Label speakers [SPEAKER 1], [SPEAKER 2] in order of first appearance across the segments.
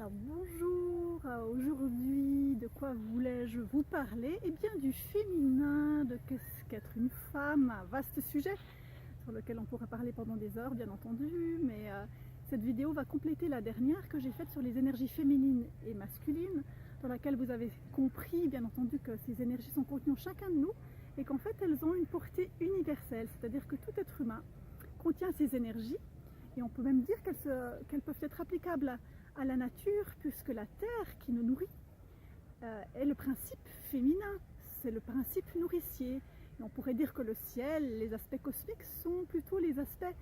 [SPEAKER 1] Alors bonjour, aujourd'hui de quoi voulais-je vous parler? Eh bien du féminin, de qu'est-ce qu'être une femme, un vaste sujet sur lequel on pourrait parler pendant des heures bien entendu, mais cette vidéo va compléter la dernière que j'ai faite sur les énergies féminines et masculines, dans laquelle vous avez compris bien entendu que ces énergies sont contenues en chacun de nous et qu'en fait elles ont une portée universelle, c'est-à-dire que tout être humain contient ces énergies et on peut même dire qu'elles peuvent être applicables à la nature, puisque la terre qui nous nourrit est le principe féminin, c'est le principe nourricier. Et on pourrait dire que le ciel, les aspects cosmiques sont plutôt les aspects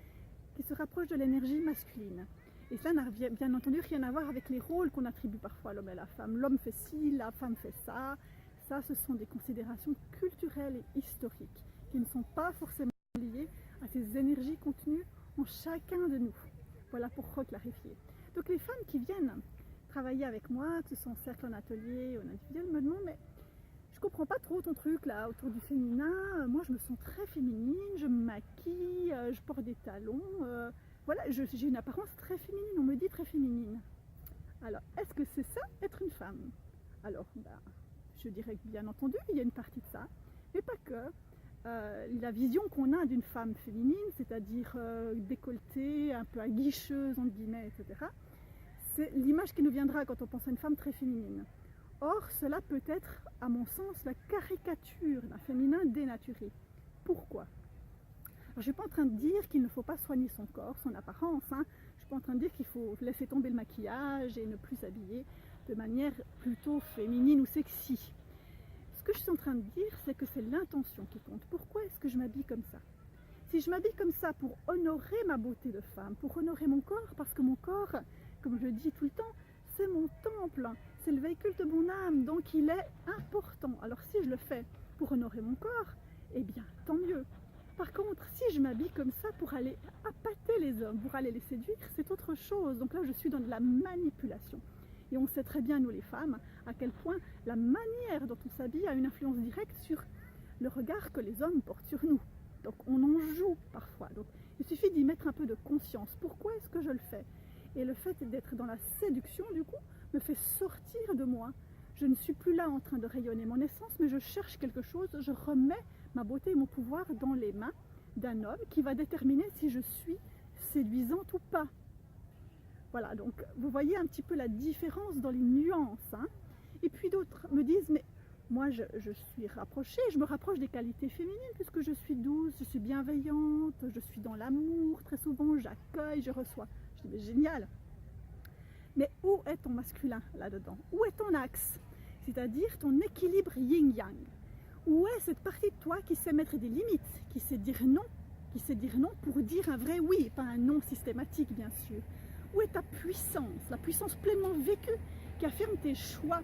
[SPEAKER 1] qui se rapprochent de l'énergie masculine. Et cela n'a bien entendu rien à voir avec les rôles qu'on attribue parfois à l'homme et à la femme. L'homme fait ci, la femme fait ça. Ça, ce sont des considérations culturelles et historiques qui ne sont pas forcément liées à ces énergies contenues en chacun de nous. Voilà pour reclarifier. Donc les femmes qui viennent travailler avec moi, que ce soit en cercle, en atelier, en individuel, me demandent mais je comprends pas trop ton truc là autour du féminin, moi je me sens très féminine, je me maquille, je porte des talons, voilà, j'ai une apparence très féminine, on me dit très féminine. Alors est-ce que c'est ça être une femme? Alors je dirais que bien entendu il y a une partie de ça, mais pas que. La vision qu'on a d'une femme féminine, c'est-à-dire décolletée, un peu aguicheuse, entre guillemets, etc., c'est l'image qui nous viendra quand on pense à une femme très féminine. Or, cela peut être, à mon sens, la caricature d'un féminin dénaturé. Pourquoi? Alors, je ne suis pas en train de dire qu'il ne faut pas soigner son corps, son apparence, hein. Je ne suis pas en train de dire qu'il faut laisser tomber le maquillage et ne plus s'habiller de manière plutôt féminine ou sexy. Ce que je suis en train de dire, c'est que c'est l'intention qui compte. Pourquoi est-ce que je m'habille comme ça? Si je m'habille comme ça pour honorer ma beauté de femme, pour honorer mon corps, parce que mon corps, comme je le dis tout le temps, c'est mon temple, c'est le véhicule de mon âme, donc il est important. Alors si je le fais pour honorer mon corps, eh bien tant mieux. Par contre, si je m'habille comme ça pour aller appâter les hommes, pour aller les séduire, c'est autre chose. Donc là, je suis dans de la manipulation. Et on sait très bien, nous les femmes, à quel point la manière dont on s'habille a une influence directe sur le regard que les hommes portent sur nous. Donc on en joue parfois. Donc il suffit d'y mettre un peu de conscience. Pourquoi est-ce que je le fais? Et le fait d'être dans la séduction, du coup, me fait sortir de moi. Je ne suis plus là en train de rayonner mon essence, mais je cherche quelque chose, je remets ma beauté et mon pouvoir dans les mains d'un homme qui va déterminer si je suis séduisante ou pas. Voilà, donc vous voyez un petit peu la différence dans les nuances. Hein. Et puis d'autres me disent, mais moi je suis rapprochée, je me rapproche des qualités féminines puisque je suis douce, je suis bienveillante, je suis dans l'amour, très souvent j'accueille, je reçois. Je dis, mais génial. Mais où est ton masculin là-dedans? Où est ton axe? C'est-à-dire ton équilibre yin-yang. Où est cette partie de toi qui sait mettre des limites, qui sait dire non pour dire un vrai oui, pas un non systématique bien sûr. Où est ta puissance, la puissance pleinement vécue qui affirme tes choix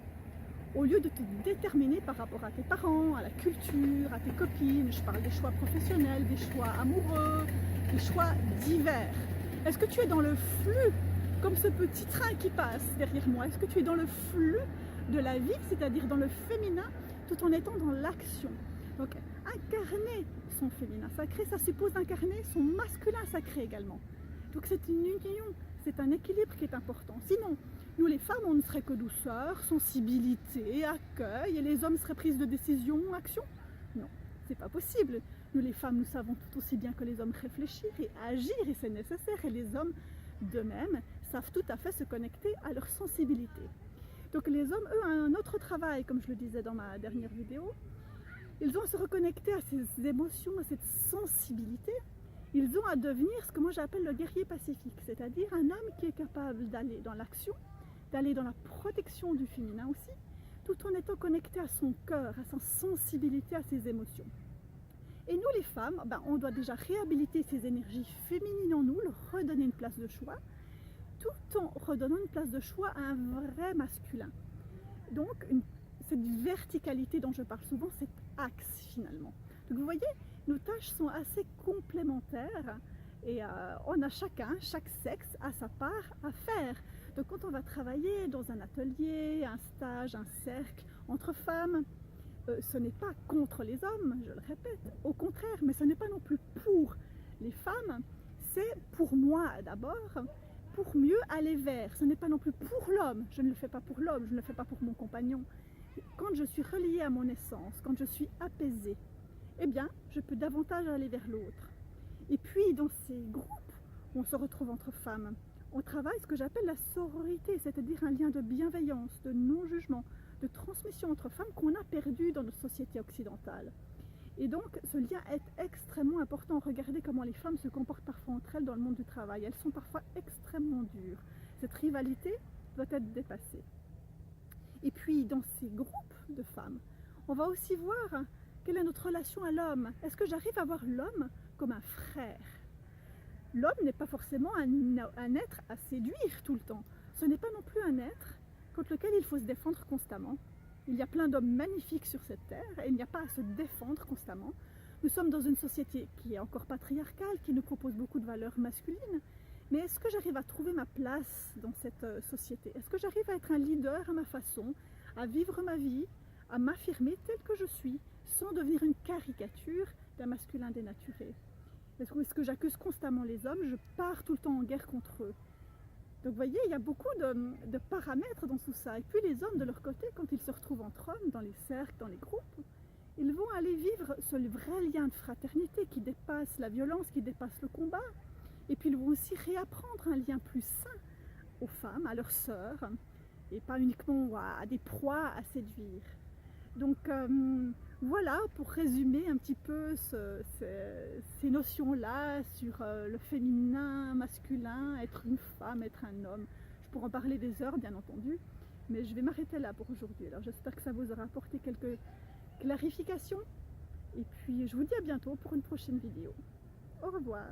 [SPEAKER 1] au lieu de te déterminer par rapport à tes parents, à la culture, à tes copines? Je parle des choix professionnels, des choix amoureux, des choix divers. Est-ce que tu es dans le flux, comme ce petit train qui passe derrière moi? Est-ce que tu es dans le flux de la vie, c'est-à-dire dans le féminin, tout en étant dans l'action? Donc incarner son féminin sacré, ça suppose d'incarner son masculin sacré également. Donc c'est une union, c'est un équilibre qui est important. Sinon, nous les femmes, on ne serait que douceur, sensibilité, accueil, et les hommes seraient prises de décision, action. Non, c'est pas possible. Nous les femmes, nous savons tout aussi bien que les hommes réfléchir et agir, et c'est nécessaire, et les hommes d'eux-mêmes savent tout à fait se connecter à leur sensibilité. Donc les hommes, eux, ont un autre travail, comme je le disais dans ma dernière vidéo. Ils ont à se reconnecter à ces émotions, à cette sensibilité. Ils ont à devenir ce que moi j'appelle le guerrier pacifique, c'est-à-dire un homme qui est capable d'aller dans l'action, d'aller dans la protection du féminin aussi, tout en étant connecté à son cœur, à sa sensibilité, à ses émotions. Et nous les femmes, on doit déjà réhabiliter ces énergies féminines en nous, leur redonner une place de choix, tout en redonnant une place de choix à un vrai masculin. Donc cette verticalité dont je parle souvent, cet axe finalement. Donc vous voyez, nos tâches sont assez complémentaires et on a chaque sexe a sa part à faire. Donc quand on va travailler dans un atelier, un stage, un cercle entre femmes, ce n'est pas contre les hommes, je le répète, au contraire, mais ce n'est pas non plus pour les femmes, c'est pour moi d'abord, pour mieux aller vers. Ce n'est pas non plus pour l'homme, je ne le fais pas pour l'homme, je ne le fais pas pour mon compagnon. Quand je suis reliée à mon essence, quand je suis apaisée, eh bien, je peux davantage aller vers l'autre. Et puis, dans ces groupes où on se retrouve entre femmes, on travaille ce que j'appelle la sororité, c'est-à-dire un lien de bienveillance, de non-jugement, de transmission entre femmes qu'on a perdu dans notre société occidentale. Et donc, ce lien est extrêmement important. Regardez comment les femmes se comportent parfois entre elles dans le monde du travail. Elles sont parfois extrêmement dures. Cette rivalité doit être dépassée. Et puis, dans ces groupes de femmes, on va aussi voir quelle est notre relation à l'homme. Est-ce que j'arrive à voir l'homme comme un frère? L'homme n'est pas forcément un être à séduire tout le temps. Ce n'est pas non plus un être contre lequel il faut se défendre constamment. Il y a plein d'hommes magnifiques sur cette terre et il n'y a pas à se défendre constamment. Nous sommes dans une société qui est encore patriarcale, qui nous propose beaucoup de valeurs masculines. Mais est-ce que j'arrive à trouver ma place dans cette société? Est-ce que j'arrive à être un leader à ma façon, à vivre ma vie, à m'affirmer telle que je suis, sans devenir une caricature d'un masculin dénaturé? Est-ce que j'accuse constamment les hommes? Je pars tout le temps en guerre contre eux. Donc vous voyez, il y a beaucoup de paramètres dans tout ça. Et puis les hommes, de leur côté, quand ils se retrouvent entre hommes, dans les cercles, dans les groupes, ils vont aller vivre ce vrai lien de fraternité qui dépasse la violence, qui dépasse le combat. Et puis ils vont aussi réapprendre un lien plus sain aux femmes, à leurs sœurs, et pas uniquement à des proies à séduire. Donc voilà, pour résumer un petit peu ces notions-là sur le féminin, masculin, être une femme, être un homme. Je pourrais en parler des heures, bien entendu, mais je vais m'arrêter là pour aujourd'hui. Alors j'espère que ça vous aura apporté quelques clarifications. Et puis je vous dis à bientôt pour une prochaine vidéo. Au revoir.